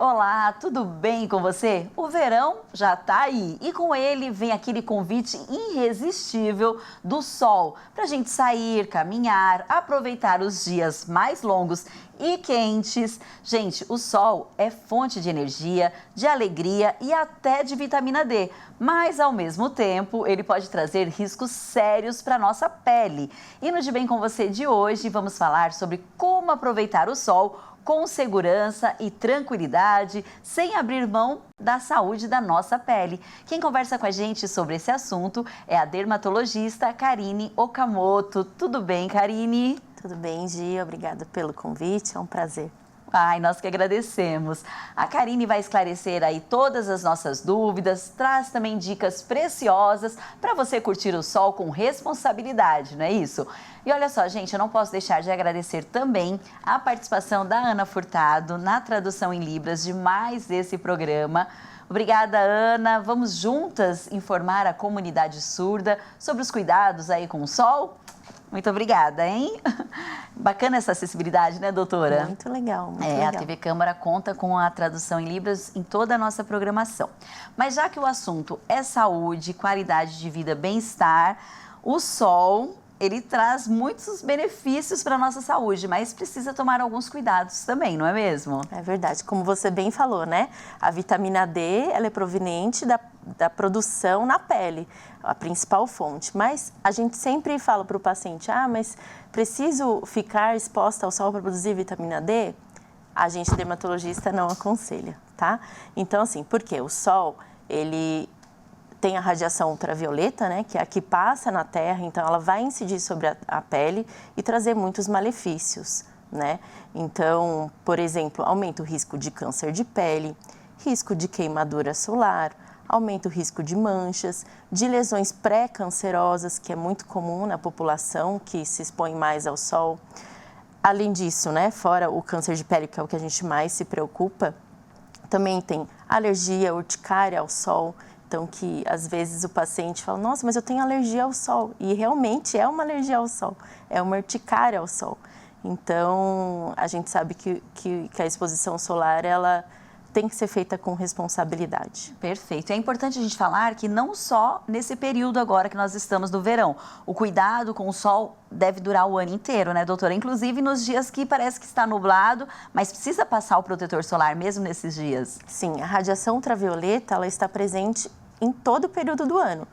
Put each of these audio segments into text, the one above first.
Olá, tudo bem com você? O verão já tá aí e com ele vem aquele convite irresistível do sol para a gente sair, caminhar, aproveitar os dias mais longos e quentes. Gente, o sol é fonte de energia, de alegria e até de vitamina D, mas ao mesmo tempo ele pode trazer riscos sérios para nossa pele. E no De Bem com Você de hoje vamos falar sobre como aproveitar o sol com segurança e tranquilidade, sem abrir mão da saúde da nossa pele. Quem conversa com a gente sobre esse assunto é a dermatologista Karine Okamoto. Tudo bem, Karine? Tudo bem, Gi. Obrigada pelo convite, é um prazer. Ai, nós que agradecemos. A Karine vai esclarecer aí todas as nossas dúvidas, traz também dicas preciosas para você curtir o sol com responsabilidade, não é isso? E olha só, gente, eu não posso deixar de agradecer também a participação da Ana Furtado na tradução em Libras de mais esse programa. Obrigada, Ana. Vamos juntas informar a comunidade surda sobre os cuidados aí com o sol? Muito obrigada, hein? Bacana essa acessibilidade, né, doutora? Muito legal, muito legal. A TV Câmara conta com a tradução em Libras em toda a nossa programação. Mas já que o assunto é saúde, qualidade de vida, bem-estar, o sol, ele traz muitos benefícios para a nossa saúde, mas precisa tomar alguns cuidados também, não é mesmo? É verdade, como você bem falou, né? A vitamina D, ela é proveniente da produção na pele, a principal fonte. Mas a gente sempre fala para o paciente, mas preciso ficar exposta ao sol para produzir vitamina D? A gente, dermatologista, não aconselha, tá? Então, assim, por quê? O sol, ele tem a radiação ultravioleta, né, que é a que passa na Terra, então ela vai incidir sobre a pele e trazer muitos malefícios, né? Então, por exemplo, aumenta o risco de câncer de pele, risco de queimadura solar, aumenta o risco de manchas, de lesões pré-cancerosas, que é muito comum na população que se expõe mais ao sol. Além disso, né, fora o câncer de pele, que é o que a gente mais se preocupa, também tem alergia, urticária ao sol. Então, que às vezes o paciente fala, nossa, mas eu tenho alergia ao sol. E realmente é uma alergia ao sol, é uma urticária ao sol. Então, a gente sabe que a exposição solar, ela tem que ser feita com responsabilidade. Perfeito. É importante a gente falar que não só nesse período agora que nós estamos no verão. O cuidado com o sol deve durar o ano inteiro, né, doutora? Inclusive nos dias que parece que está nublado, mas precisa passar o protetor solar mesmo nesses dias. Sim, a radiação ultravioleta, ela está presente em todo o período do ano,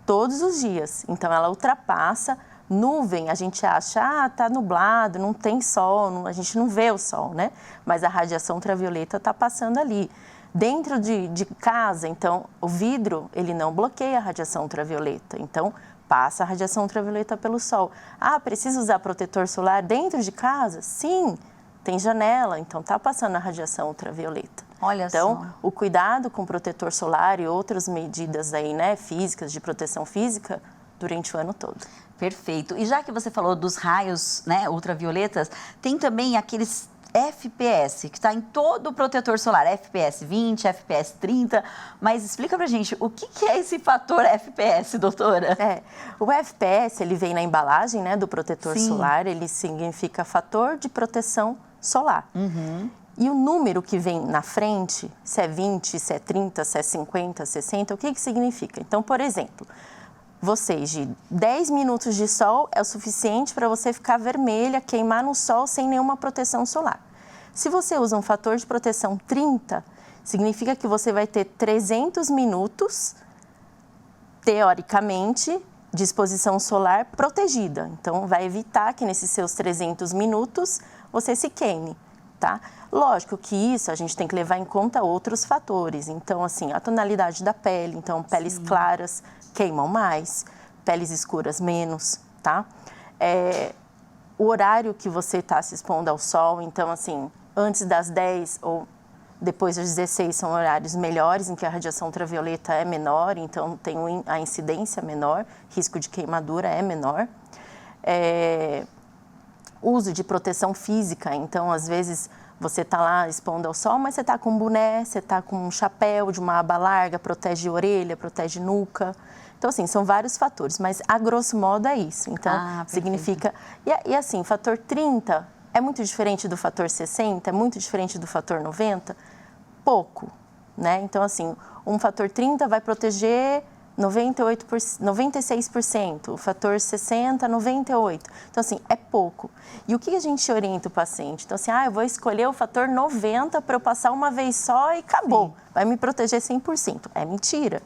todos os dias. Então, ela ultrapassa. Nuvem, a gente acha, tá nublado, não tem sol, a gente não vê o sol, né? Mas a radiação ultravioleta está passando ali. Dentro de casa, então, o vidro, ele não bloqueia a radiação ultravioleta. Então, passa a radiação ultravioleta pelo sol. Precisa usar protetor solar dentro de casa? Sim, tem janela, então tá passando a radiação ultravioleta. Olha só. Então, o cuidado com protetor solar e outras medidas aí, né, físicas, de proteção física, durante o ano todo. Perfeito. E já que você falou dos raios, né, ultravioletas, tem também aqueles FPS, que está em todo o protetor solar, FPS 20, FPS 30, mas explica pra gente, o que é esse fator FPS, doutora? O FPS, ele vem na embalagem, né, do protetor solar, ele significa fator de proteção solar. E o número que vem na frente, se é 20, se é 30, se é 50, 60, o que significa? Então, por exemplo, vocês, de 10 minutos de sol é o suficiente para você ficar vermelha, queimar no sol sem nenhuma proteção solar. Se você usa um fator de proteção 30, significa que você vai ter 300 minutos, teoricamente, de exposição solar protegida. Então, vai evitar que nesses seus 300 minutos você se queime, tá? Lógico que isso a gente tem que levar em conta outros fatores. Então, assim, a tonalidade da pele, então, peles claras queimam mais, peles escuras menos, tá? O horário que você está se expondo ao sol, então, assim, antes das 10 ou depois das 16 são horários melhores, em que a radiação ultravioleta é menor, então tem a incidência menor, risco de queimadura é menor. Uso de proteção física, então, às vezes, você está lá expondo ao sol, mas você está com um boné, você está com um chapéu de uma aba larga, protege a orelha, protege nuca. Então, assim, são vários fatores, mas a grosso modo é isso. Então, significa... E assim, fator 30 é muito diferente do fator 60, é muito diferente do fator 90. pouco, né? Então, assim, um fator 30 vai proteger 96%, o fator 60, 98%. Então, assim, é pouco. E o que a gente orienta o paciente? Então, assim, eu vou escolher o fator 90 para eu passar uma vez só e acabou. Sim. Vai me proteger 100%. É mentira.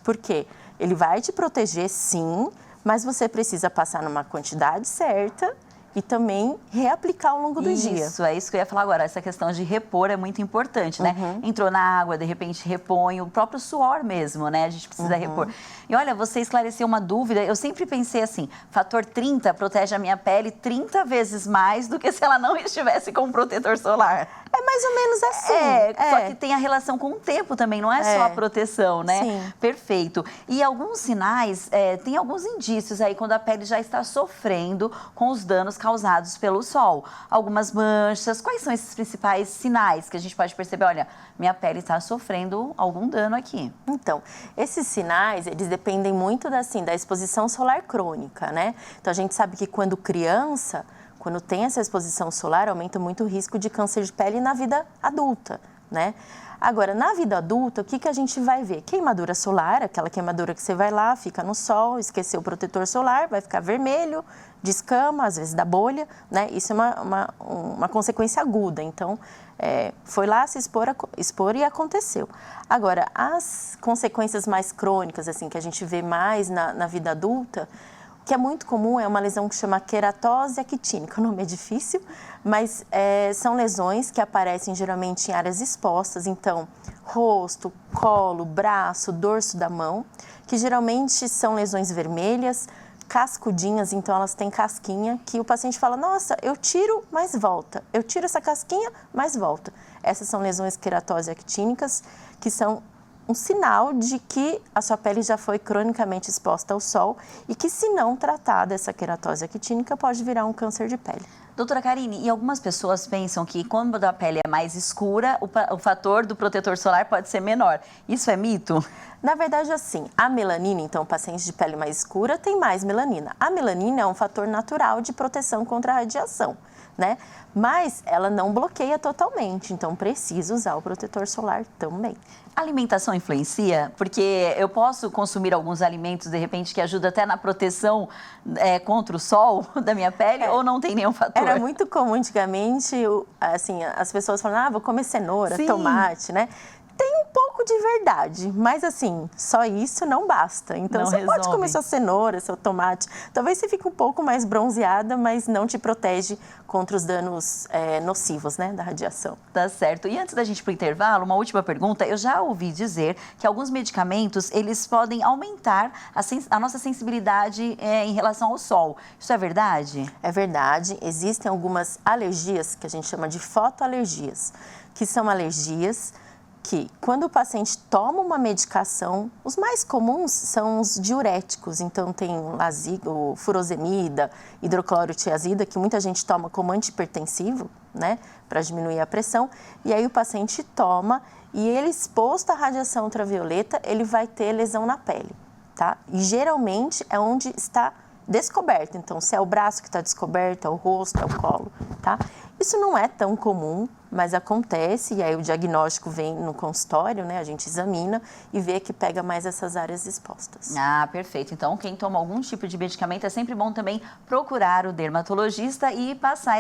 Por quê? Ele vai te proteger, sim, mas você precisa passar numa quantidade certa e também reaplicar ao longo do dia. Isso, é isso que eu ia falar agora. Essa questão de repor é muito importante, né? Entrou na água, de repente repõe, o próprio suor mesmo, né? A gente precisa repor. E olha, você esclareceu uma dúvida. Eu sempre pensei assim, fator 30 protege a minha pele 30 vezes mais do que se ela não estivesse com protetor solar. É mais ou menos assim. Só que tem a relação com o tempo também, não é só a proteção, né? Sim. Perfeito. E alguns sinais, tem alguns indícios aí quando a pele já está sofrendo com os danos causados pelo sol. Algumas manchas. Quais são esses principais sinais que a gente pode perceber? Olha, minha pele está sofrendo algum dano aqui. Então, esses sinais, eles dependem muito da exposição solar crônica, né? Então, a gente sabe que quando criança, quando tem essa exposição solar, aumenta muito o risco de câncer de pele na vida adulta, né? Agora, na vida adulta, o que a gente vai ver? Queimadura solar, aquela queimadura que você vai lá, fica no sol, esqueceu o protetor solar, vai ficar vermelho, descama, às vezes dá bolha, né? Isso é uma consequência aguda. Então, foi lá se expor e aconteceu. Agora, as consequências mais crônicas, assim, que a gente vê mais na vida adulta, que é muito comum, é uma lesão que chama queratose actínica. O nome é difícil, mas são lesões que aparecem geralmente em áreas expostas, então rosto, colo, braço, dorso da mão, que geralmente são lesões vermelhas, cascudinhas, então elas têm casquinha, que o paciente fala, nossa, eu tiro, mas volta. Eu tiro essa casquinha, mas volta. Essas são lesões queratose actínicas, que são um sinal de que a sua pele já foi cronicamente exposta ao sol e que, se não tratada, essa queratose actínica pode virar um câncer de pele. Doutora Karine, e algumas pessoas pensam que quando a pele é mais escura, o fator do protetor solar pode ser menor. Isso é mito? Na verdade, assim, a melanina, então, o paciente de pele mais escura tem mais melanina. A melanina é um fator natural de proteção contra a radiação, né? Mas ela não bloqueia totalmente, então precisa usar o protetor solar também. A alimentação influencia? Porque eu posso consumir alguns alimentos, de repente, que ajudam até na proteção contra o sol da minha pele, ou não tem nenhum fator? Era muito comum antigamente, assim, as pessoas falavam, vou comer cenoura, Sim. Tomate, né? Tem um pouco de verdade, mas assim, só isso não basta. Então, não você resolve. pode comer sua cenoura, seu tomate. Talvez você fique um pouco mais bronzeada, mas não te protege contra os danos nocivos, né, da radiação. Tá certo. E antes da gente ir para o intervalo, uma última pergunta. Eu já ouvi dizer que alguns medicamentos, eles podem aumentar a nossa sensibilidade em relação ao sol. Isso é verdade? É verdade. Existem algumas alergias que a gente chama de fotoalergias, que são alergias que, quando o paciente toma uma medicação, os mais comuns são os diuréticos. Então, tem o furosemida, hidroclorotiazida, que muita gente toma como antihipertensivo, né, para diminuir a pressão. E aí o paciente toma e ele, exposto à radiação ultravioleta, ele vai ter lesão na pele, tá? E geralmente é onde está descoberto. Então, se é o braço que está descoberto, é o rosto, é o colo, tá? Isso não é tão comum, mas acontece, e aí o diagnóstico vem no consultório, né? A gente examina e vê que pega mais essas áreas expostas. Ah, perfeito. Então, quem toma algum tipo de medicamento, é sempre bom também procurar o dermatologista e passar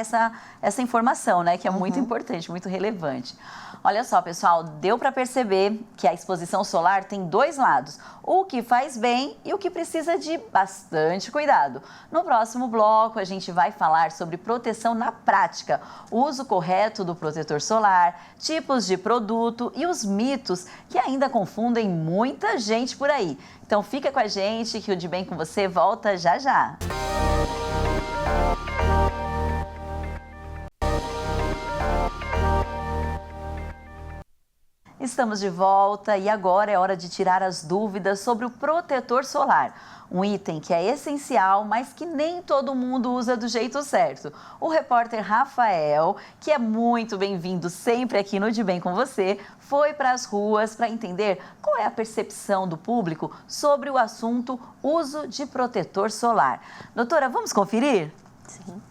essa informação, né? Que é muito importante, muito relevante. Olha só, pessoal, deu para perceber que a exposição solar tem dois lados, o que faz bem e o que precisa de bastante cuidado. No próximo bloco, a gente vai falar sobre proteção na prática, o uso correto do protetor solar, tipos de produto e os mitos que ainda confundem muita gente por aí. Então fica com a gente que o De Bem com Você volta já já. Estamos de volta e agora é hora de tirar as dúvidas sobre o protetor solar. Um item que é essencial, mas que nem todo mundo usa do jeito certo. O repórter Rafael, que é muito bem-vindo sempre aqui no De Bem com Você, foi para as ruas para entender qual é a percepção do público sobre o assunto uso de protetor solar. Doutora, vamos conferir? Sim.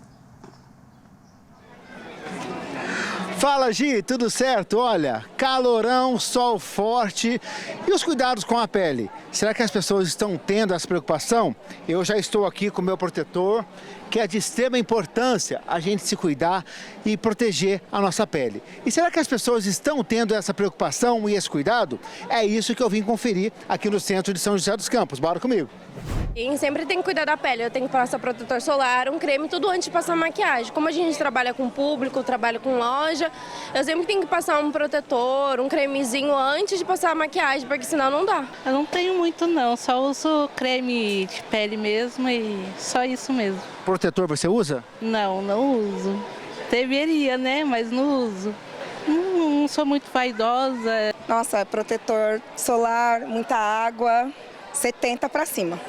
Fala, Gi, tudo certo? Olha, calorão, sol forte e os cuidados com a pele. Será que as pessoas estão tendo essa preocupação? Eu já estou aqui com o meu protetor, que é de extrema importância a gente se cuidar e proteger a nossa pele. E será que as pessoas estão tendo essa preocupação e esse cuidado? É isso que eu vim conferir aqui no centro de São José dos Campos. Bora comigo. E sempre tem que cuidar da pele, eu tenho que passar protetor solar, um creme, tudo antes de passar maquiagem. Como a gente trabalha com público, trabalha com loja, eu sempre tenho que passar um protetor, um cremezinho antes de passar a maquiagem, porque senão não dá. Eu não tenho muito não, só uso creme de pele mesmo e só isso mesmo. Protetor você usa? Não, não uso. Deveria, né? Mas não uso. Não sou muito vaidosa. Nossa, protetor solar, muita água, 70 para cima.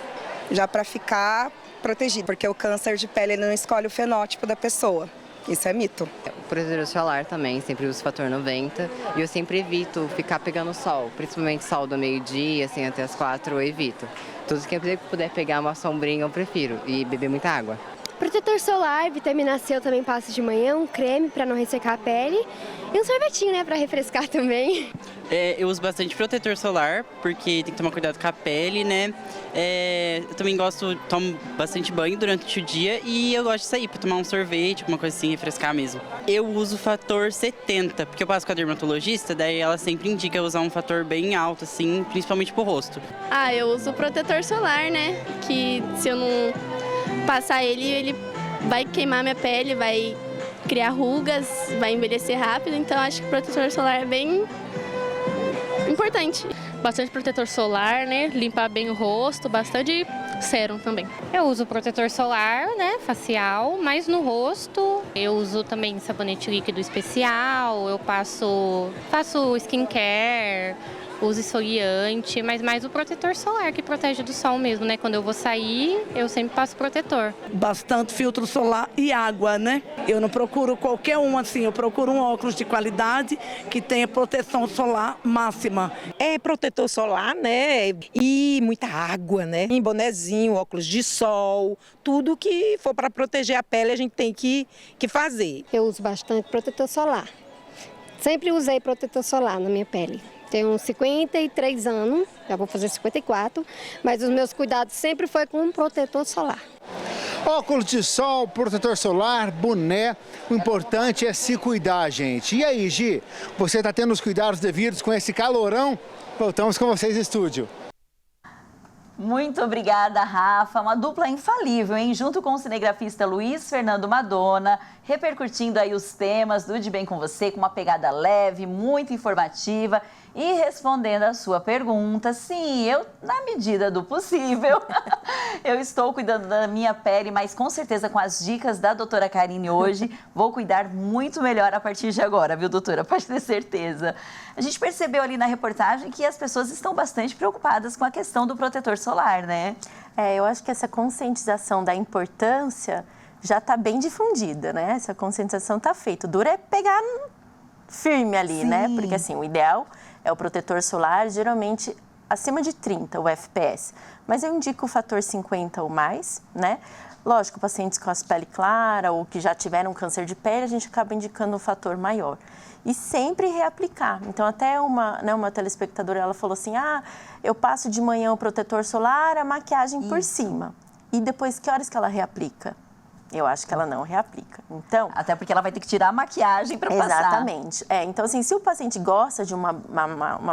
Já para ficar protegido, porque o câncer de pele ele não escolhe o fenótipo da pessoa. Isso é mito. O protetor solar também, sempre uso fator 90 e eu sempre evito ficar pegando sol, principalmente sol do meio-dia, assim, até as 4 eu evito. Tudo que eu puder pegar uma sombrinha eu prefiro e beber muita água. Protetor solar, vitamina C eu também passo de manhã, um creme para não ressecar a pele e um sorvetinho, né, para refrescar também. Eu uso bastante protetor solar, porque tem que tomar cuidado com a pele, né? Eu também tomo bastante banho durante o dia e eu gosto de sair para tomar um sorvete, alguma coisa assim, refrescar mesmo. Eu uso fator 70, porque eu passo com a dermatologista, daí ela sempre indica usar um fator bem alto, assim, principalmente pro rosto. Eu uso protetor solar, né, que se eu não passar ele vai queimar minha pele, vai criar rugas, vai envelhecer rápido, então acho que o protetor solar é bem importante. Bastante protetor solar, né? Limpar bem o rosto, bastante sérum também. Eu uso protetor solar, né? Facial, mas no rosto eu uso também sabonete líquido especial, faço skincare, uso esfoliante, mas mais o protetor solar que protege do sol mesmo, né? Quando eu vou sair, eu sempre passo protetor. Bastante filtro solar e água, né? Eu não procuro qualquer um assim, eu procuro um óculos de qualidade que tenha proteção solar máxima. É protetor solar, né? E muita água, né? Em bonezinho, óculos de sol, tudo que for para proteger a pele a gente tem que fazer. Eu uso bastante protetor solar. Sempre usei protetor solar na minha pele. Tenho 53 anos, já vou fazer 54, mas os meus cuidados sempre foi com um protetor solar. Óculos de sol, protetor solar, boné, o importante é se cuidar, gente. E aí, Gi, você está tendo os cuidados devidos com esse calorão? Voltamos com vocês no estúdio. Muito obrigada, Rafa. Uma dupla infalível, hein? Junto com o cinegrafista Luiz Fernando Madonna, repercutindo aí os temas do De Bem Com Você, com uma pegada leve, muito informativa e respondendo a sua pergunta. Sim, eu, na medida do possível, eu estou cuidando da minha pele, mas com certeza com as dicas da doutora Karine hoje, vou cuidar muito melhor a partir de agora, viu, doutora? Pode ter certeza. A gente percebeu ali na reportagem que as pessoas estão bastante preocupadas com a questão do protetor solar, né? Eu acho que essa conscientização da importância já está bem difundida, né? Essa conscientização está feita. O duro é pegar firme ali, Sim. né? Porque assim, o ideal é o protetor solar, geralmente acima de 30, o FPS. Mas eu indico o fator 50 ou mais, né? Lógico, pacientes com as pele clara ou que já tiveram câncer de pele, a gente acaba indicando um fator maior. E sempre reaplicar. Então, até uma telespectadora, ela falou assim, eu passo de manhã o protetor solar, a maquiagem por cima. E depois, que horas que ela reaplica? Eu acho que ela não reaplica. Então, até porque ela vai ter que tirar a maquiagem para passar. Exatamente. Então, assim, se o paciente gosta de uma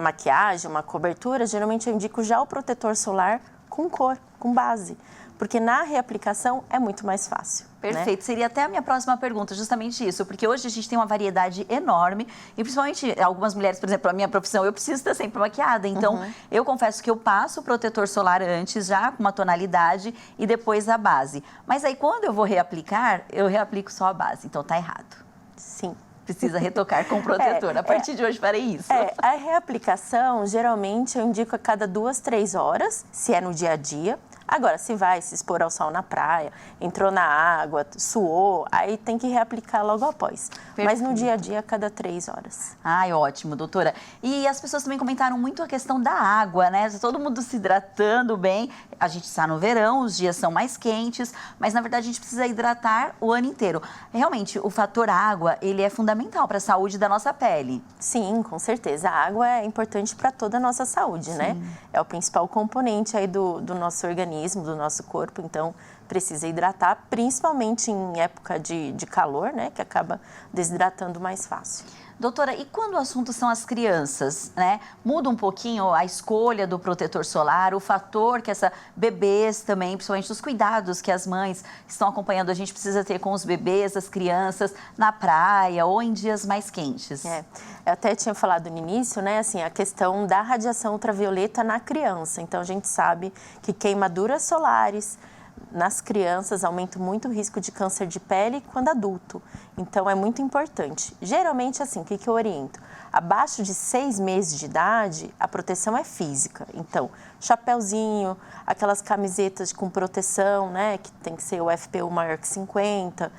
maquiagem, uma cobertura, geralmente eu indico já o protetor solar com cor, com base. Porque na reaplicação é muito mais fácil. Perfeito. Né? Seria até a minha próxima pergunta, justamente isso. Porque hoje a gente tem uma variedade enorme e principalmente algumas mulheres, por exemplo, a minha profissão, eu preciso estar sempre maquiada. Então, eu confesso que eu passo o protetor solar antes, já com uma tonalidade e depois a base. Mas aí, quando eu vou reaplicar, eu reaplico só a base. Então, tá errado. Sim. Precisa retocar com protetor. A partir de hoje farei isso. A reaplicação, geralmente, eu indico a cada 2, 3 horas, se é no dia a dia. Agora, se vai se expor ao sol na praia, entrou na água, suou, aí tem que reaplicar logo após. Perfeito. Mas no dia a dia, a cada 3 horas. Ai, ótimo, doutora. E as pessoas também comentaram muito a questão da água, né? Todo mundo se hidratando bem. A gente está no verão, os dias são mais quentes, mas na verdade a gente precisa hidratar o ano inteiro. Realmente, o fator água, ele é fundamental para a saúde da nossa pele. Sim, com certeza. A água é importante para toda a nossa saúde, né? É o principal componente aí do nosso organismo, do nosso corpo, então precisa hidratar, principalmente em época de calor, né? Que acaba desidratando mais fácil. Doutora, e quando o assunto são as crianças, né? Muda um pouquinho a escolha do protetor solar, o fator que essa bebês também, principalmente os cuidados que as mães estão acompanhando, a gente precisa ter com os bebês, as crianças, na praia ou em dias mais quentes. Eu até tinha falado no início, né, assim, a questão da radiação ultravioleta na criança. Então, a gente sabe que queimaduras solares nas crianças aumenta muito o risco de câncer de pele quando adulto. Então, é muito importante. Geralmente, assim, o que eu oriento? Abaixo de 6 meses de idade, a proteção é física. Então, chapéuzinho, aquelas camisetas com proteção, né, que tem que ser o FPU maior que 50,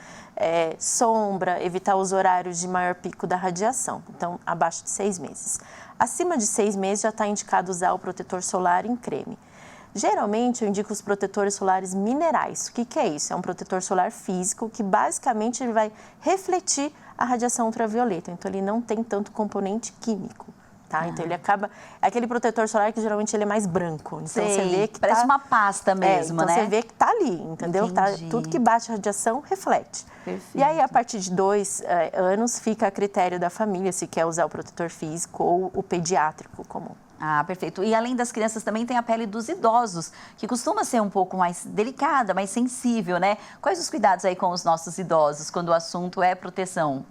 sombra, evitar os horários de maior pico da radiação. Então, abaixo de 6 meses. Acima de 6 meses já está indicado usar o protetor solar em creme. Geralmente, eu indico os protetores solares minerais. O que é isso? É um protetor solar físico que, basicamente, ele vai refletir a radiação ultravioleta. Então, ele não tem tanto componente químico, tá? Então, ele acaba... É aquele protetor solar que, geralmente, ele é mais branco. Então, Sei, você vê que parece uma pasta mesmo, então, né? você vê que tá ali, entendeu? Tá, tudo que bate a radiação, reflete. Perfeito. E aí, a partir de 2 anos, fica a critério da família se quer usar o protetor físico ou o pediátrico comum. Ah, perfeito. E além das crianças, também tem a pele dos idosos, que costuma ser um pouco mais delicada, mais sensível, né? Quais os cuidados aí com os nossos idosos, quando o assunto é proteção?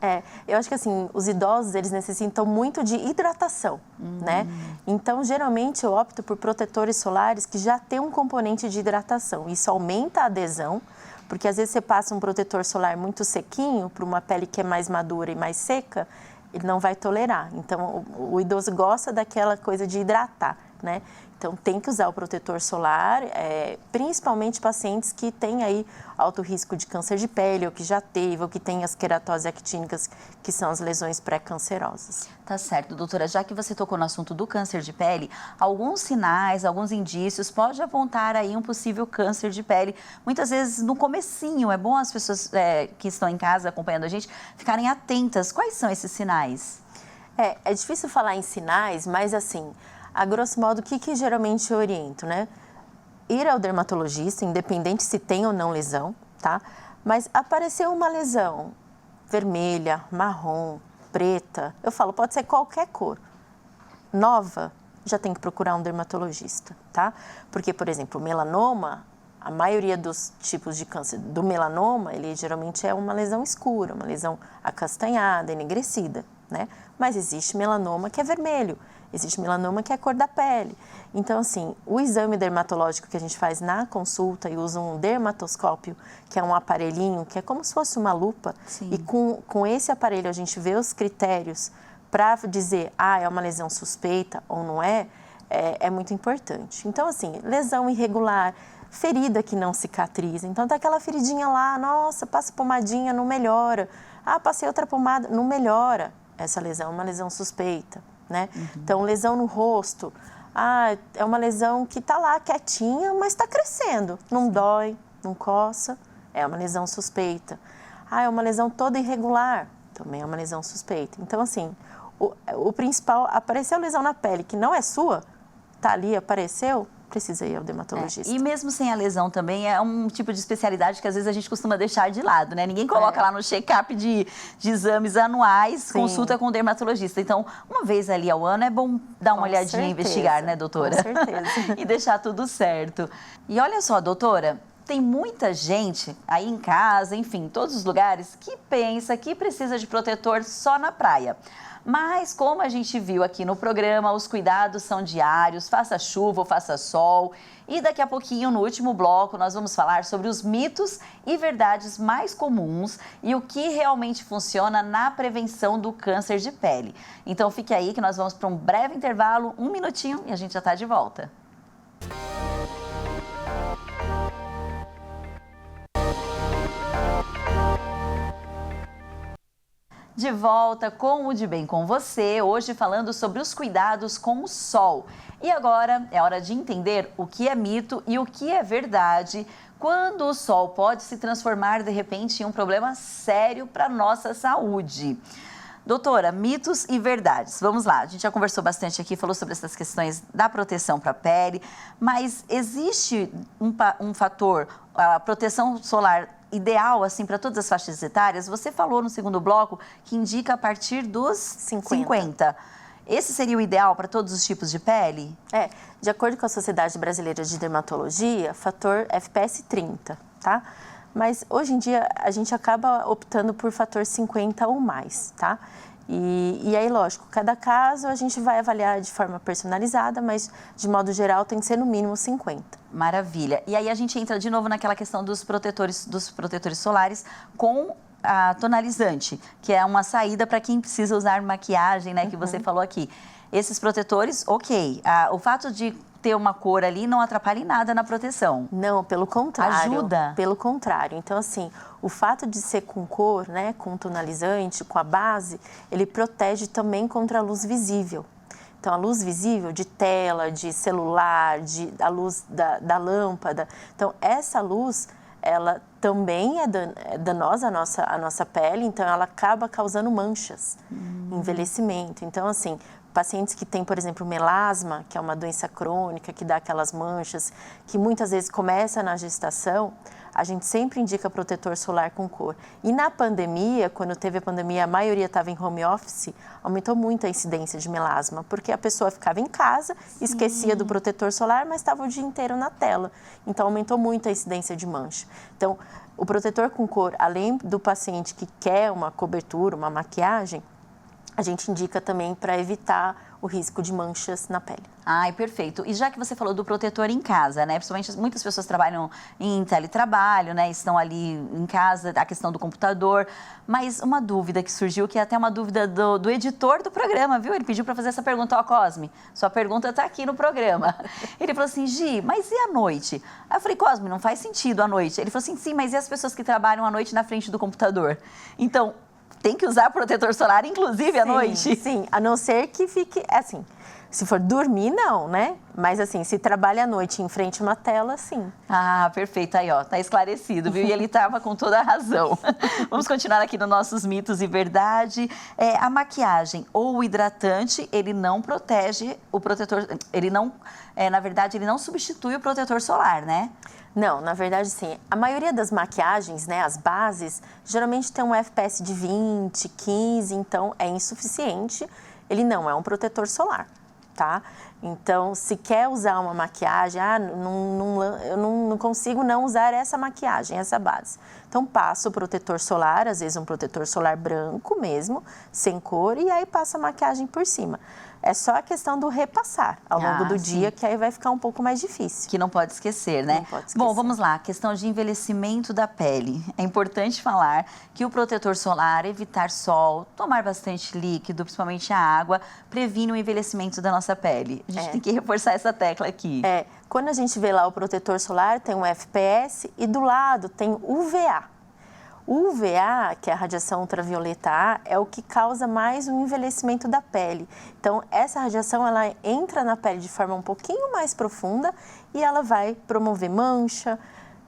Eu acho que assim, os idosos, eles necessitam muito de hidratação, né? Então, geralmente, eu opto por protetores solares que já têm um componente de hidratação. Isso aumenta a adesão, porque às vezes você passa um protetor solar muito sequinho para uma pele que é mais madura e mais seca, ele não vai tolerar. Então, o idoso gosta daquela coisa de hidratar, né? Então, tem que usar o protetor solar, principalmente pacientes que têm aí alto risco de câncer de pele, ou que já teve, ou que tem as queratoses actínicas, que são as lesões pré-cancerosas. Tá certo, doutora. Já que você tocou no assunto do câncer de pele, alguns sinais, alguns indícios pode apontar aí um possível câncer de pele. Muitas vezes no comecinho, é bom as pessoas que estão em casa acompanhando a gente ficarem atentas. Quais são esses sinais? É difícil falar em sinais, mas assim, a grosso modo, o que geralmente eu oriento, né? Ir ao dermatologista, independente se tem ou não lesão, tá? Mas apareceu uma lesão vermelha, marrom, preta, eu falo, pode ser qualquer cor. Nova, já tem que procurar um dermatologista, tá? Porque, por exemplo, o melanoma, a maioria dos tipos de câncer do melanoma, ele geralmente é uma lesão escura, uma lesão acastanhada, enegrecida, né? Mas existe melanoma que é vermelho, existe melanoma que é a cor da pele. Então, assim, o exame dermatológico que a gente faz na consulta e usa um dermatoscópio, que é um aparelhinho, que é como se fosse uma lupa. Sim. E com esse aparelho a gente vê os critérios para dizer, é uma lesão suspeita ou não é muito importante. Então, assim, lesão irregular, ferida que não cicatriza. Então, tá aquela feridinha lá, nossa, passa pomadinha, não melhora. Passei outra pomada, não melhora. Essa lesão é uma lesão suspeita, né? Então, lesão no rosto, é uma lesão que tá lá quietinha, mas está crescendo. Não dói, não coça, é uma lesão suspeita. É uma lesão toda irregular, também é uma lesão suspeita. Então, assim, o principal, apareceu lesão na pele que não é sua, tá ali, apareceu, precisa ir ao dermatologista. E mesmo sem a lesão também, é um tipo de especialidade que às vezes a gente costuma deixar de lado, né? Ninguém coloca lá no check-up de exames anuais, Sim. Consulta com o dermatologista. Então, uma vez ali ao ano é bom dar uma olhadinha e investigar, né, doutora? Com certeza. E deixar tudo certo. E olha só, doutora, tem muita gente aí em casa, enfim, em todos os lugares, que pensa que precisa de protetor só na praia. Mas, como a gente viu aqui no programa, os cuidados são diários, faça chuva ou faça sol. E daqui a pouquinho, no último bloco, nós vamos falar sobre os mitos e verdades mais comuns e o que realmente funciona na prevenção do câncer de pele. Então, fique aí que nós vamos para um breve intervalo, 1 minutinho, e a gente já está de volta. De volta com o De Bem com você, hoje falando sobre os cuidados com o sol. E agora é hora de entender o que é mito e o que é verdade quando o sol pode se transformar de repente em um problema sério para a nossa saúde. Doutora, mitos e verdades. Vamos lá, a gente já conversou bastante aqui, falou sobre essas questões da proteção para a pele, mas existe um fator, a proteção solar ideal, assim, para todas as faixas etárias? Você falou no segundo bloco que indica a partir dos 50. Esse seria o ideal para todos os tipos de pele? De acordo com a Sociedade Brasileira de Dermatologia, fator FPS 30, tá? Mas hoje em dia a gente acaba optando por fator 50 ou mais, tá? E aí, lógico, cada caso a gente vai avaliar de forma personalizada, mas de modo geral tem que ser no mínimo 50. Maravilha. E aí a gente entra de novo naquela questão dos protetores solares com a tonalizante, que é uma saída para quem precisa usar maquiagem, né, que você falou aqui. Esses protetores, ok. O fato de ter uma cor ali não atrapalha em nada na proteção. Não, pelo contrário. Ajuda? Pelo contrário. Então, assim, o fato de ser com cor, né, com tonalizante, com a base, ele protege também contra a luz visível. Então, a luz visível de tela, de celular, a luz da lâmpada. Então, essa luz, ela também é danosa à nossa pele, então ela acaba causando manchas, envelhecimento. Então, assim, pacientes que têm, por exemplo, melasma, que é uma doença crônica, que dá aquelas manchas, que muitas vezes começa na gestação, a gente sempre indica protetor solar com cor. E na pandemia, quando teve a pandemia, a maioria estava em home office, aumentou muito a incidência de melasma, porque a pessoa ficava em casa, esquecia do protetor solar, mas estava o dia inteiro na tela. Então, aumentou muito a incidência de mancha. Então, o protetor com cor, além do paciente que quer uma cobertura, uma maquiagem, a gente indica também para evitar o risco de manchas na pele. Ai, perfeito. E já que você falou do protetor em casa, né? Principalmente muitas pessoas trabalham em teletrabalho, né? Estão ali em casa, a questão do computador. Mas uma dúvida que surgiu, que é até uma dúvida do editor do programa, viu? Ele pediu para fazer essa pergunta. Ó, Cosme, sua pergunta está aqui no programa. Ele falou assim, Gi, mas e à noite? Aí eu falei, Cosme, não faz sentido à noite. Ele falou assim, sim, mas e as pessoas que trabalham à noite na frente do computador? Então, tem que usar protetor solar, inclusive, à noite? Sim, a não ser que fique, assim, se for dormir, não, né? Mas, assim, se trabalha à noite em frente a uma tela, sim. Ah, perfeito. Aí, ó, tá esclarecido, viu? E ele tava com toda a razão. Vamos continuar aqui nos nossos mitos e verdade. A maquiagem ou o hidratante, ele não protege o protetor... Ele não... na verdade, ele não substitui o protetor solar, né? Não, na verdade, sim. A maioria das maquiagens, né, as bases, geralmente tem um FPS de 20, 15, então é insuficiente. Ele não é um protetor solar, tá? Então, se quer usar uma maquiagem, eu não consigo não usar essa maquiagem, essa base. Então, passa o protetor solar, às vezes um protetor solar branco mesmo, sem cor, e aí passa a maquiagem por cima. É só a questão do repassar ao longo do dia, que aí vai ficar um pouco mais difícil. Que não pode esquecer, né? Não pode esquecer. Bom, vamos lá. Questão de envelhecimento da pele. É importante falar que o protetor solar, evitar sol, tomar bastante líquido, principalmente a água, previne o envelhecimento da nossa pele. A gente tem que reforçar essa tecla aqui. Quando a gente vê lá o protetor solar, tem um FPS e do lado tem UVA. O UVA, que é a radiação ultravioleta A, é o que causa mais o envelhecimento da pele. Então, essa radiação, ela entra na pele de forma um pouquinho mais profunda e ela vai promover mancha,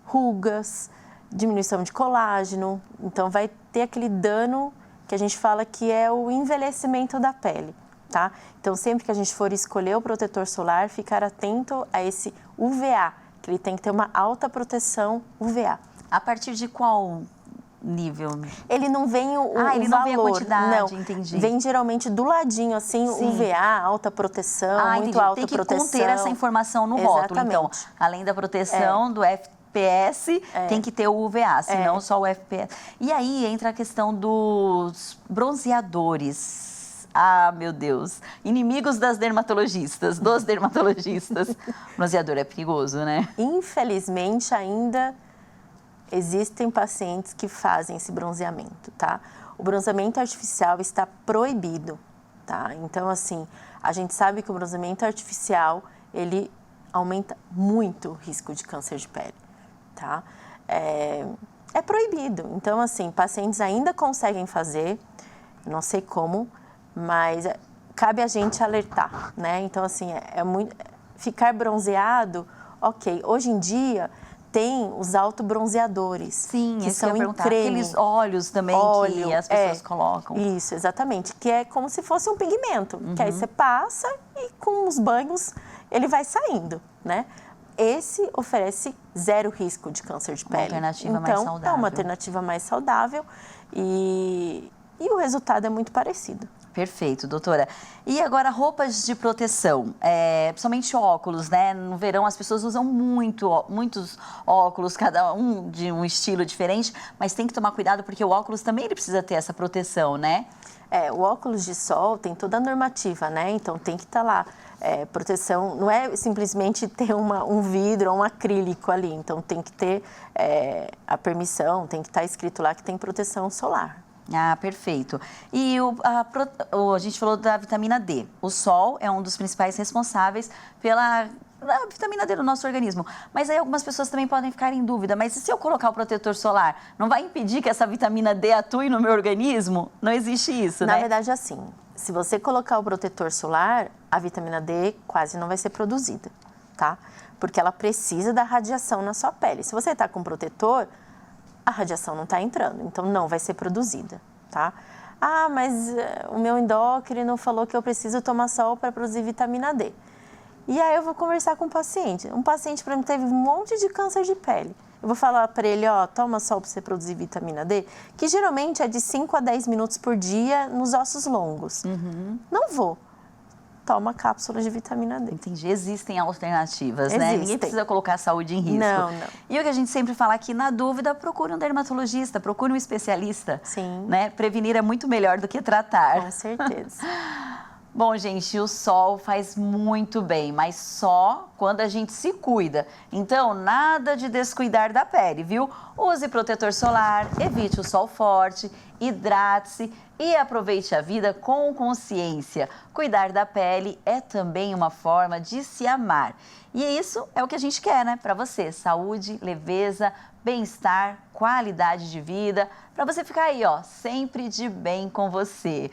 rugas, diminuição de colágeno. Então, vai ter aquele dano que a gente fala que é o envelhecimento da pele, tá? Então, sempre que a gente for escolher o protetor solar, ficar atento a esse UVA, que ele tem que ter uma alta proteção UVA. A partir de qual nível? Ele não vem o ele valor. Não vem a quantidade, não. Entendi. Vem geralmente do ladinho, assim, UVA, alta proteção, muito alta tem que proteção. Conter essa informação no rótulo, então. Além da proteção do FPS, tem que ter o UVA, senão só o FPS. E aí entra a questão dos bronzeadores. Ah, meu Deus. Inimigos dos dermatologistas. Bronzeador é perigoso, né? Infelizmente, ainda existem pacientes que fazem esse bronzeamento, tá? O bronzeamento artificial está proibido, tá? Então, assim, a gente sabe que o bronzeamento artificial, ele aumenta muito o risco de câncer de pele, tá? É proibido. Então, assim, pacientes ainda conseguem fazer. Eu não sei como, mas cabe a gente alertar, né? Então, assim, ficar bronzeado, ok. Hoje em dia tem os autobronzeadores. Sim, que são em creme. Aqueles óleos também que as pessoas colocam. Isso, exatamente. Que é como se fosse um pigmento. Que aí você passa e com os banhos ele vai saindo, né? Esse oferece 0 risco de câncer de pele. Uma alternativa mais então, saudável. É uma alternativa mais saudável e o resultado é muito parecido. Perfeito, doutora. E agora, roupas de proteção, principalmente óculos, né? No verão as pessoas usam muitos óculos, cada um de um estilo diferente, mas tem que tomar cuidado porque o óculos também ele precisa ter essa proteção, né? O óculos de sol tem toda a normativa, né? Então tem que estar lá. Proteção não é simplesmente ter um vidro ou um acrílico ali, então tem que ter a permissão, tem que estar escrito lá que tem proteção solar. Ah, perfeito. E a gente falou da vitamina D. O sol é um dos principais responsáveis pela vitamina D no nosso organismo. Mas aí algumas pessoas também podem ficar em dúvida. Mas e se eu colocar o protetor solar, não vai impedir que essa vitamina D atue no meu organismo? Não existe isso, né? Na verdade, assim, se você colocar o protetor solar, a vitamina D quase não vai ser produzida, tá? Porque ela precisa da radiação na sua pele. Se você está com protetor, a radiação não está entrando, então não vai ser produzida, tá? Ah, mas o meu endócrino falou que eu preciso tomar sol para produzir vitamina D. E aí eu vou conversar com o paciente. Um paciente, para mim, teve um monte de câncer de pele. Eu vou falar para ele, ó, toma sol para você produzir vitamina D, que geralmente é de 5 a 10 minutos por dia nos ossos longos. Não vou. Toma cápsulas de vitamina D. Entendi. Existem alternativas, né? Ninguém precisa colocar a saúde em risco. Não. E o que a gente sempre fala aqui, na dúvida, procure um dermatologista, procure um especialista. Sim. Né? Prevenir é muito melhor do que tratar. Com certeza. Bom, gente, o sol faz muito bem, mas só quando a gente se cuida. Então, nada de descuidar da pele, viu? Use protetor solar, evite o sol forte, hidrate-se e aproveite a vida com consciência. Cuidar da pele é também uma forma de se amar. E isso é o que a gente quer, né? Para você, saúde, leveza, bem-estar, qualidade de vida, para você ficar aí, ó, sempre de bem com você.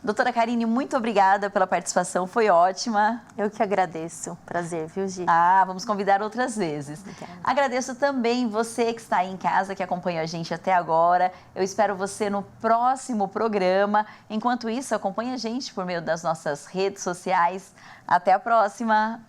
Doutora Karine, muito obrigada pela participação, foi ótima. Eu que agradeço, prazer, viu, Gi? Vamos convidar outras vezes. Obrigada. Agradeço também você que está aí em casa, que acompanhou a gente até agora. Eu espero você no próximo programa. Enquanto isso, acompanhe a gente por meio das nossas redes sociais. Até a próxima!